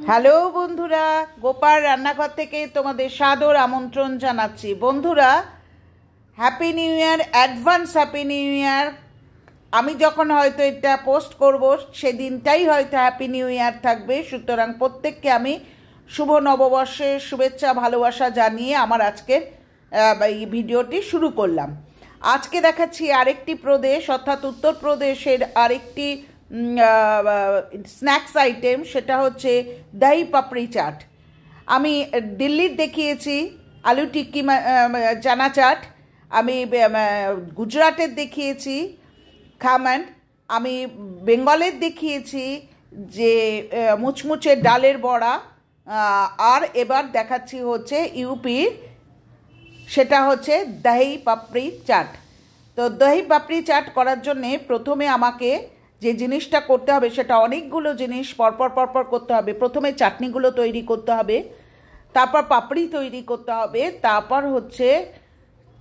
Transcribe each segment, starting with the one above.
Hello বন্ধুরা, গোপাল রান্নাঘর থেকে তোমাদের সাদর আমন্ত্রণ জানাচ্ছি। বন্ধুরা, happy new year, advance happy new year. আমি যখন হয়তো এটা পোস্ট করব সেদিনটাই হয়তো হ্যাপি নিউ ইয়ার থাকবে, সুতরাং প্রত্যেককে আমি শুভ নববর্ষের শুভেচ্ছা ভালোবাসা জানিয়ে আমার আজকের এই ভিডিওটি শুরু করলাম। আজকে দেখাচ্ছি আরেকটি প্রদেশ, অর্থাৎ উত্তরপ্রদেশের আরেকটি স্ন্যাক্স আইটেম, সেটা হচ্ছে দহি পাপড়ি চাট। আমি দিল্লির দেখিয়েছি আলু টিক্কি চানা চাট, আমি গুজরাটের দেখিয়েছি খামান, আমি বেঙ্গলের দেখিয়েছি যে মুচমুচে ডালের বড়া, আর এবার দেখাচ্ছি হচ্ছে ইউপির, সেটা হচ্ছে দহি পাপড়ি চাট। তো দহি পাপড়ি চাট করার জন্যে প্রথমে আমাকে যে জিনিসটা করতে হবে সেটা অনেকগুলো জিনিস পরপর করতে হবে। প্রথমে চাটনিগুলো তৈরি করতে হবে, তারপর পাপড়ি তৈরি করতে হবে, তারপর হচ্ছে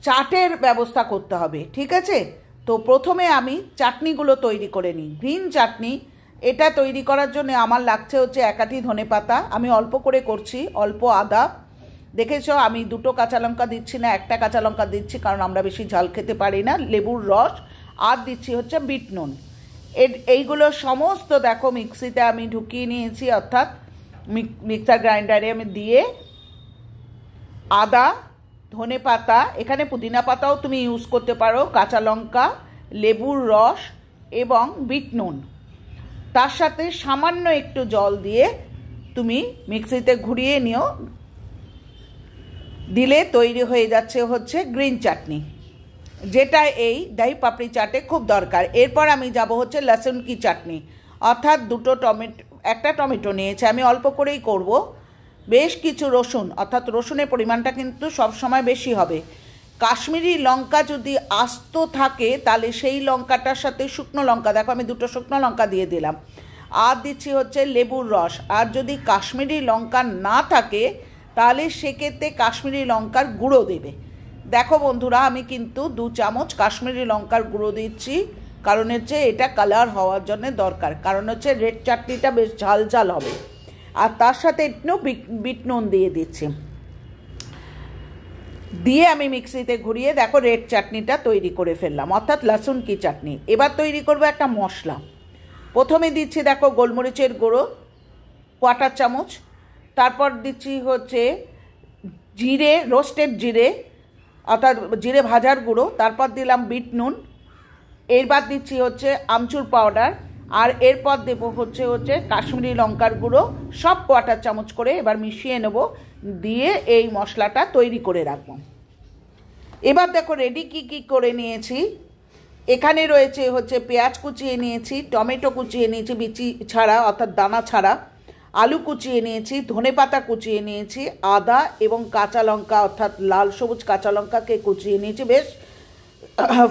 চাটের ব্যবস্থা করতে হবে, ঠিক আছে? তো প্রথমে আমি চাটনিগুলো তৈরি করে নিই। গ্রিন চাটনি, এটা তৈরি করার জন্য আমার লাগছে হচ্ছে একাটি ধনেপাতা, আমি অল্প করে করছি, অল্প আদা, দেখেছ আমি দুটো কাঁচা লঙ্কা দিচ্ছি না, একটা কাঁচা লঙ্কা দিচ্ছি, কারণ আমরা বেশি ঝাল খেতে পারি না, লেবুর রস, আর দিচ্ছি হচ্ছে বিট নুন। এইগুলো সমস্ত দেখো মিক্সিতে আমি ঢুকিয়ে নিয়েছি, অর্থাৎ মিক্সার গ্রাইন্ডারে আমি দিয়ে আদা, ধনে পাতা, এখানে পুদিনা পাতাও তুমি ইউজ করতে পারো, কাঁচা লঙ্কা, লেবুর রস এবং বিট নুন, তার সাথে সামান্য একটু জল দিয়ে তুমি মিক্সিতে ঘুরিয়ে নিও, দিলে তৈরি হয়ে যাচ্ছে হচ্ছে গ্রিন চাটনি, যেটা এই দহি পাপড়ি চাটে খুব দরকার। এরপর আমি যাব হচ্ছে লসুন কি চাটনি, অর্থাৎ একটা টমেটো নিয়েছি, আমি অল্প করেই করব, বেশ কিছু রসুন, অর্থাৎ রসুনের পরিমাণটা কিন্তু সবসময় বেশি হবে। কাশ্মীরি লঙ্কা যদি আস্ত থাকে তাহলে সেই লঙ্কাটার সাথে শুকনো লঙ্কা, দেখো আমি দুটো শুকনো লঙ্কা দিয়ে দিলাম, আর দিচ্ছি হচ্ছে লেবুর রস। আর যদি কাশ্মীরি লঙ্কা না থাকে তাহলে সেক্ষেত্রে কাশ্মীরি লঙ্কার গুঁড়ো দেবে। দেখো বন্ধুরা, আমি কিন্তু 2 চামচ কাশ্মীরি লঙ্কার গুঁড়ো দিচ্ছি, কারণ হচ্ছে এটা কালার হওয়ার জন্য দরকার, কারণ হচ্ছে রেড চাটনিটা বেশ ঝাল ঝাল হবে। আর তার সাথে একটু বিট নুন দিয়ে দিচ্ছি, দিয়ে আমি মিক্সিতে ঘুরিয়ে দেখো রেড চাটনিটা তৈরি করে ফেললাম, অর্থাৎ লসুন কি চাটনি। এবার তৈরি করবো একটা মশলা। প্রথমে দিচ্ছি দেখো গোলমরিচের গুঁড়ো 1/4 চামচ, তারপর দিচ্ছি হচ্ছে জিরে, রোস্টেড জিরে, অর্থাৎ জিরে ভাজার গুঁড়ো, তারপর দিলাম বিট নুন, এরপর দিচ্ছি হচ্ছে আমচুর পাউডার, আর এরপর দেবো হচ্ছে কাশ্মীরি লঙ্কার গুঁড়ো, সব 1/4 চামচ করে এবার মিশিয়ে নেব, দিয়ে এই মশলাটা তৈরি করে রাখব। এবার দেখো রেডি কি করে নিয়েছি। এখানে রয়েছে হচ্ছে পেঁয়াজ কুচিয়ে নিয়েছি, টমেটো কুচিয়ে নিয়েছি বিচি ছাড়া অর্থাৎ দানা ছাড়া, আলু কুচিয়ে নিয়েছি, ধনেপাতা কুচিয়ে নিয়েছি, আদা এবং কাঁচা লঙ্কা অর্থাৎ লাল সবুজ কাঁচা লঙ্কাকে কুচিয়ে নিয়েছি, বেশ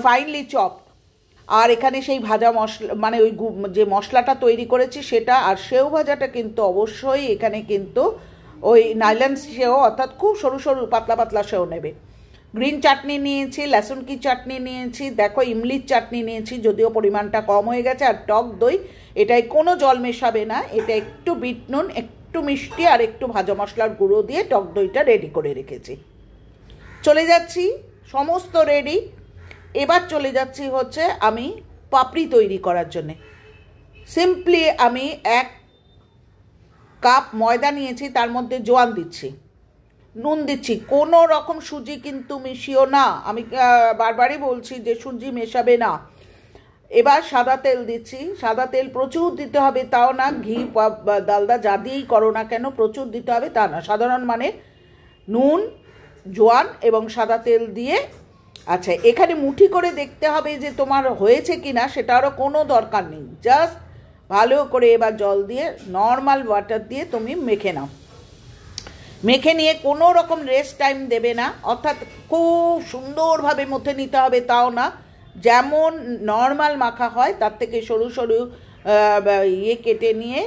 ফাইনলি চপ। আর এখানে সেই ভাজা মশলা, মানে ওই যে মশলাটা তৈরি করেছি সেটা, আর সেও ভাজাটা কিন্তু অবশ্যই এখানে কিন্তু ওই নাইলন সেও, অর্থাৎ খুব সরু সরু পাতলা পাতলা সেও নেবে। গ্রিন চাটনি নিয়েছি, লসুন কি চাটনি নিয়েছি, দেখো ইমলির চাটনি নিয়েছি, যদিও পরিমাণটা কম হয়ে গেছে, আর টক দই, এটাই কোনো জল মেশাবে না, এটা একটু বিট নুন, একটু মিষ্টি আর একটু ভাজা মশলার গুঁড়ো দিয়ে টক দইটা রেডি করে রেখেছি। চলে যাচ্ছি, সমস্ত রেডি। এবার চলে যাচ্ছি হচ্ছে আমি পাপড়ি তৈরি করার জন্যে। সিম্পলি আমি 1 কাপ ময়দা নিয়েছি, তার মধ্যে জোয়ান দিচ্ছি, নুন দিচ্ছি, কোনো রকম সুজি কিন্তু মিশিও না, আমি বারবারই বলছি যে সুজি মেশাবে না। এবার সাদা তেল দিচ্ছি, সাদা তেল প্রচুর দিতে হবে তাও না, ঘি বা ডালদা যা দিয়েই করো না কেন প্রচুর দিতে হবে তা না, সাধারণ মানে নুন, জোয়ান এবং সাদা তেল দিয়ে। আচ্ছা, এখানে মুঠি করে দেখতে হবে যে তোমার হয়েছে কি না, সেটারও কোনো দরকার নেই, জাস্ট ভালো করে এবার জল দিয়ে নর্মাল ওয়াটার দিয়ে তুমি মেখে নাও। মেখে নিয়ে কোনো রকম রেস্ট টাইম দেবে না, অর্থাৎ খুব সুন্দরভাবে মথে নিতে হবে তাও না, যেমন নর্মাল মাখা হয় তার থেকে সরু সরু কেটে নিয়ে,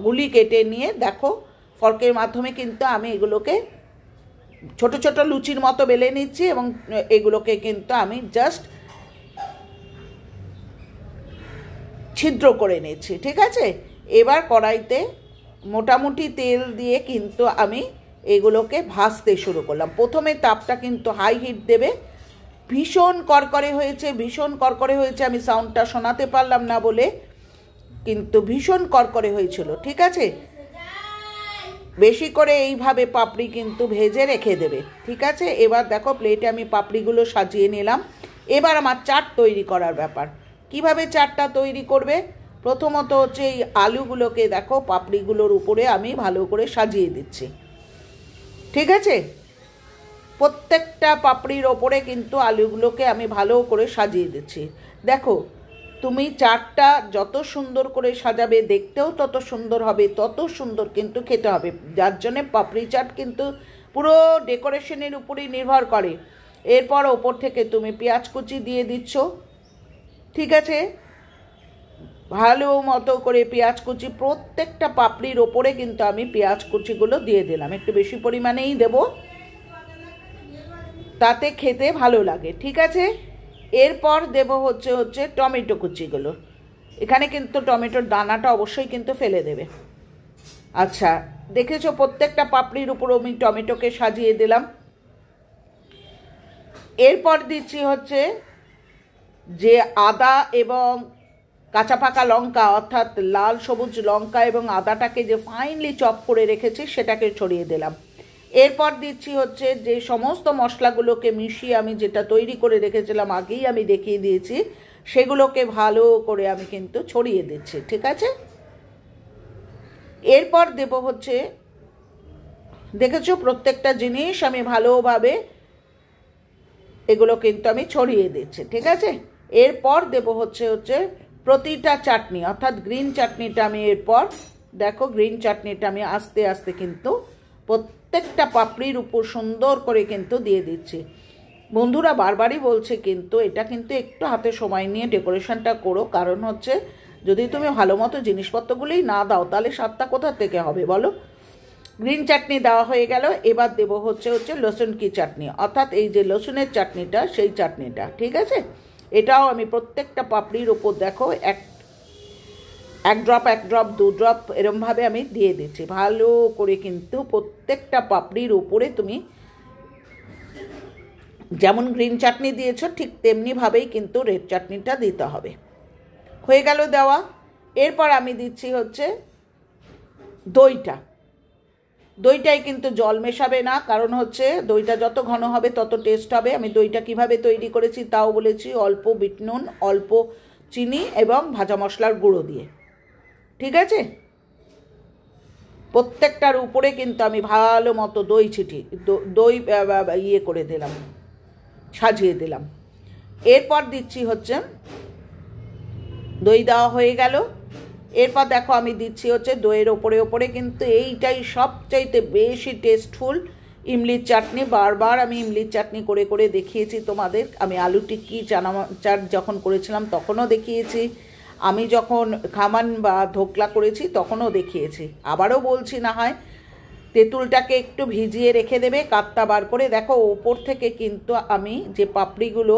গুলি কেটে নিয়ে, দেখো ফর্কের মাধ্যমে কিন্তু আমি এগুলোকে ছোট ছোট লুচির মতো বেলে নিচ্ছি, এবং এগুলোকে কিন্তু আমি জাস্ট ছিদ্র করে নিচ্ছি, ঠিক আছে? এবার কড়াইতে মোটামুটি তেল দিয়ে কিন্তু আমি এগুলোকে ভাজতে শুরু করলাম। প্রথমে তাপটা কিন্তু হাই হিট দেবে। ভীষণ কড়কড়ে হয়েছে, আমি সাউন্ডটা শোনাতে পারলাম না বলে, কিন্তু ভীষণ কড়কড়ে হয়েছিল। ঠিক আছে, বেশি করে এইভাবে পাপড়ি কিন্তু ভেজে রেখে দেবে। ঠিক আছে, এবার দেখো প্লেটে আমি পাপড়িগুলো সাজিয়ে নিলাম। এবার আমার চাট তৈরি করার ব্যাপার। কিভাবে চাটটা তৈরি করবে? প্রথমত হচ্ছে এই আলুগুলোকে দেখো পাপড়িগুলোর উপরে আমি ভালো করে সাজিয়ে দিচ্ছি। ঠিক আছে, প্রত্যেকটা পাপড়ির ওপরে কিন্তু আলুগুলোকে আমি ভালো করে সাজিয়ে দিচ্ছি। দেখো তুমি চাটটা যত সুন্দর করে সাজাবে, দেখতেও তত সুন্দর হবে, তত সুন্দর কিন্তু খেতে হবে। যার জন্যে পাপড়ি চাট কিন্তু পুরো ডেকোরেশনের উপরেই নির্ভর করে। এরপর ওপর থেকে তুমি পেঁয়াজ কুচি দিয়ে দিচ্ছ। ঠিক আছে, ভালো মতো করে পেঁয়াজ কুচি প্রত্যেকটা পাপড়ির ওপরে কিন্তু আমি পেঁয়াজ কুচিগুলো দিয়ে দিলাম। একটু বেশি পরিমাণেই দেব, তাতে খেতে ভালো লাগে। ঠিক আছে, এরপর দেব হচ্ছে টমেটো কুচিগুলো। এখানে কিন্তু টমেটোর দানাটা অবশ্যই কিন্তু ফেলে দেবে। আচ্ছা, দেখেছো প্রত্যেকটা পাপড়ির উপর আমি টমেটোকে সাজিয়ে দিলাম। এরপর দিচ্ছি হচ্ছে যে আদা এবং কাঁচা পাকা লঙ্কা, অর্থাৎ লাল সবুজ লঙ্কা এবং আদাটাকে যে ফাইনলি চপ করে রেখেছি সেটাকে ছড়িয়ে দিলাম। এরপর দিচ্ছি হচ্ছে যে সমস্ত মশলাগুলোকে মিশিয়ে আমি যেটা তৈরি করে রেখেছিলাম, আগেই আমি দেখিয়ে দিয়েছি, সেগুলোকে ভালো করে আমি কিন্তু ছড়িয়ে দিচ্ছি। ঠিক আছে, এরপর দেব হচ্ছে, দেখেছো প্রত্যেকটা জিনিস আমি ভালোভাবে এগুলো কিন্তু আমি ছড়িয়ে দিচ্ছি। ঠিক আছে, এরপর দেব হচ্ছে প্রতিটা চাটনি, অর্থাৎ গ্রিন চাটনিটা আমি এরপর দেখো গ্রিন চাটনিটা আমি আস্তে আস্তে কিন্তু প্রত্যেকটা পাপড়ির উপর সুন্দর করে কিন্তু দিয়ে দিচ্ছি। বন্ধুরা বারবারই বলছে কিন্তু এটা কিন্তু একটু হাতে সময় নিয়ে ডেকোরেশনটা করো, কারণ হচ্ছে যদি তুমি ভালো মতো জিনিসপত্রগুলোই না দাও তাহলে স্বাদটা কোথা থেকে হবে বলো। গ্রিন চাটনি দেওয়া হয়ে গেল। এবার দেবো হচ্ছে লসুন কি চাটনি, অর্থাৎ এই যে লসুনের চাটনিটা, সেই চাটনিটা। ঠিক আছে, এটাও আমি প্রত্যেকটা পাপড়ির ওপর দেখো এক ড্রপ 2 ড্রপ এরমভাবে আমি দিয়ে দিচ্ছি। ভালো করে কিন্তু প্রত্যেকটা পাপড়ির ওপরে তুমি যেমন গ্রিন চাটনি দিয়েছো ঠিক তেমনিভাবেই কিন্তু রেড চাটনিটা দিতে হবে। হয়ে গেল দেওয়া। এরপর আমি দিচ্ছি হচ্ছে দইটাই কিন্তু জল মেশাবে না, কারণ হচ্ছে দইটা যত ঘন হবে তত টেস্ট হবে। আমি দইটা কিভাবে তৈরি করেছি তাও বলেছি, অল্প বিট নুন, অল্প চিনি এবং ভাজা মশলার গুঁড়ো দিয়ে। ঠিক আছে, প্রত্যেকটার উপরে কিন্তু আমি ভালো মতো দই ইয়ে করে দিলাম, সাজিয়ে দিলাম। এরপর দিচ্ছি হচ্ছে দই দেওয়া হয়ে গেল। এরপর দেখো আমি দিচ্ছি হচ্ছে দইয়ের ওপরে কিন্তু এইটাই সবচাইতে বেশি টেস্টফুল ইমলির চাটনি। বারবার আমি ইমলির চাটনি করে করে দেখিয়েছি তোমাদের। আমি আলু টিক্কি চানা চাট যখন করেছিলাম তখনও দেখিয়েছি, আমি যখন খামান বা ধোকলা করেছি তখনও দেখিয়েছি, আবারও বলছি না হয় তেঁতুলটাকে একটু ভিজিয়ে রেখে দেবে কাতটা বার করে। দেখো ওপর থেকে কিন্তু আমি যে পাপড়িগুলো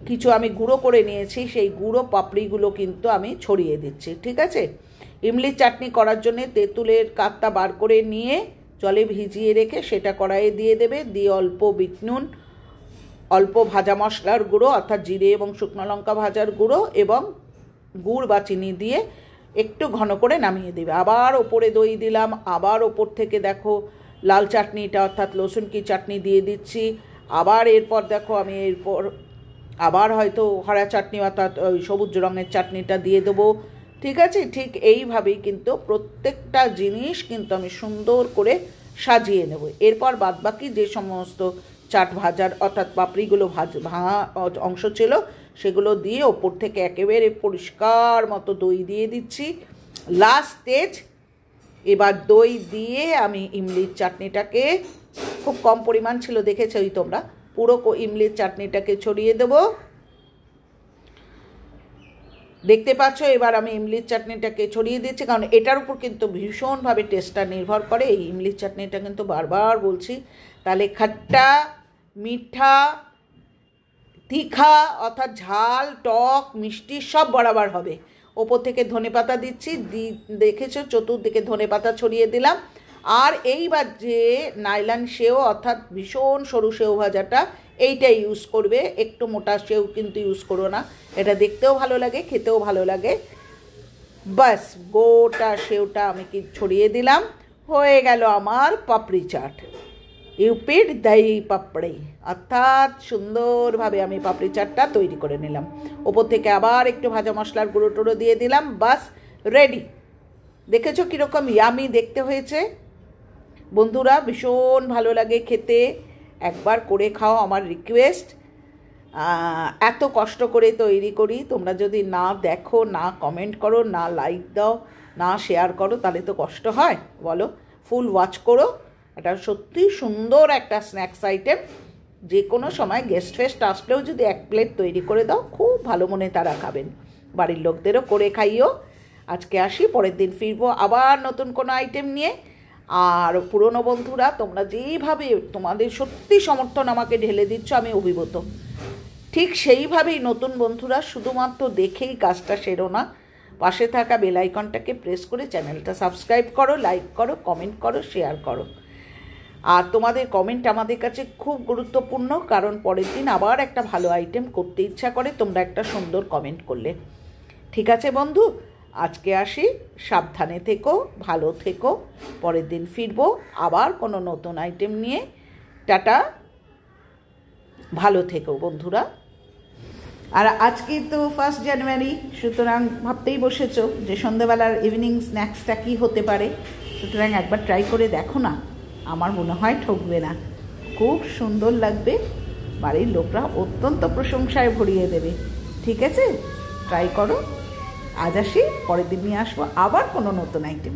কিছু আমি গুঁড়ো করে নিয়েছি সেই গুঁড়ো পাপড়িগুলো কিন্তু আমি ছড়িয়ে দিচ্ছি। ঠিক আছে, ইমলির চাটনি করার জন্য তেঁতুলের কাতটা বার করে নিয়ে জলে ভিজিয়ে রেখে সেটা কড়াইয়ে দিয়ে দেবে, দিয়ে অল্প বিট নুন, অল্প ভাজা মশলার গুঁড়ো অর্থাৎ জিরে এবং শুকনো লঙ্কা ভাজার গুঁড়ো এবং গুড় বা চিনি দিয়ে একটু ঘন করে নামিয়ে দেবে। আবার ওপরে দই দিলাম, আবার ওপর থেকে দেখো লাল চাটনিটা অর্থাৎ লসুন কি চাটনি দিয়ে দিচ্ছি। আবার এরপর দেখো আমি এরপর আবার হয়তো হরা চাটনি অর্থাৎ ওই সবুজ রঙের চাটনিটা দিয়ে দেবো। ঠিক আছে, ঠিক এইভাবেই কিন্তু প্রত্যেকটা জিনিস কিন্তু আমি সুন্দর করে সাজিয়ে নেব। এরপর বাদবাকি যে সমস্ত চাট ভাজার অর্থাৎ পাপড়িগুলো ভাঙা অংশ ছিল সেগুলো দিয়ে ওপর থেকে একেবারে পরিষ্কার মতো দই দিয়ে দিচ্ছি। লাস্ট স্টেজ, এবার দই দিয়ে আমি ইমলির চাটনিটাকে, খুব কম পরিমাণ ছিল দেখেছোই তোমরা, পুরো ইমলির চাটনিটাকে ছড়িয়ে দেব। দেখতে পাচ্ছ এবার আমি ইমলির চাটনিটাকে ছড়িয়ে দিচ্ছি, কারণ এটার উপর কিন্তু ভীষণভাবে টেস্টটা নির্ভর করে। এই ইমলির চাটনিটা কিন্তু বারবার বলছি, তাহলে খাট্টা মিঠা তিখা অর্থাৎ ঝাল টক মিষ্টি সব বরাবর হবে। ওপর থেকে ধনেপাতা দিচ্ছি, দেখেছো চতুর্দিকে ধনেপাতা ছড়িয়ে দিলাম। আর এইবার যে নাইলন সেও অর্থাৎ ভীষণ সরু সেও ভাজাটা এইটা ইউজ করবে, একটু মোটা সেও কিন্তু ইউজ করো না, এটা দেখতেও ভালো লাগে খেতেও ভালো লাগে। বাস গোটা সেওটা আমি কি ছড়িয়ে দিলাম, হয়ে গেল আমার পাপড়ি চাট, ইউপির দই পাপড়ি। অর্থাৎ সুন্দরভাবে আমি পাপড়ি চাটটা তৈরি করে নিলাম। ওপর থেকে আবার একটু ভাজা মশলার গুঁড়ো টুড়ো দিয়ে দিলাম, বাস রেডি। দেখেছো কীরকম ইয়ামি দেখতে হয়েছে বন্ধুরা, ভীষণ ভালো লাগে খেতে, একবার করে খাও আমার রিকোয়েস্ট। এত কষ্ট করে তৈরি করি, তোমরা যদি না দেখো, না কমেন্ট করো, না লাইক দাও, না শেয়ার করো, তাহলে তো কষ্ট হয় বলো। ফুল ওয়াচ করো, এটা সত্যি সুন্দর একটা স্ন্যাক্স আইটেম। যে কোনো সময় গেস্ট ফেস্ট আসলেও যদি এক প্লেট তৈরি করে দাও, খুব ভালো মনে তারা খাবেন, বাড়ির লোকদেরও করে খাইও। আজকে আসি, পরের দিন ফিরবো আবার নতুন কোনো আইটেম নিয়ে। আর পুরনো বন্ধুরা, তোমরা যেইভাবে তোমাদের সত্যি সমর্থন আমাকে ঢেলে দিচ্ছ, আমি অভিভূত। ঠিক সেইভাবেই নতুন বন্ধুরা শুধুমাত্র দেখেই কাজটা সেরো না, পাশে থাকা বেল আইকনটাকে প্রেস করে চ্যানেলটা সাবস্ক্রাইব করো, লাইক করো, কমেন্ট করো, শেয়ার করো। আর তোমাদের কমেন্ট আমাদের কাছে খুব গুরুত্বপূর্ণ, কারণ পরের দিন আবার একটা ভালো আইটেম করতে ইচ্ছা করে তোমরা একটা সুন্দর কমেন্ট করলে। ঠিক আছে বন্ধু, আজকে আসি, সাবধানে থেকো, ভালো থেকো, পরের দিন ফিরবো আবার কোনো নতুন আইটেম নিয়ে। টাটা, ভালো থেকো বন্ধুরা। আর আজকে তো 1 জানুয়ারি, সুতরাং ভাবতেই বসেছো যে সন্ধ্যাবেলার ইভিনিং স্ন্যাক্সটা কী হতে পারে, সুতরাং একবার ট্রাই করে দেখো না, আমার মনে হয় ঠকবে না, খুব সুন্দর লাগবে, বাড়ির লোকরা অত্যন্ত প্রশংসায় ভরিয়ে দেবে। ঠিক আছে, ট্রাই করো। আজ আসি, পরের দিন নিয়ে আসবো আবার কোনো নতুন আইটেম।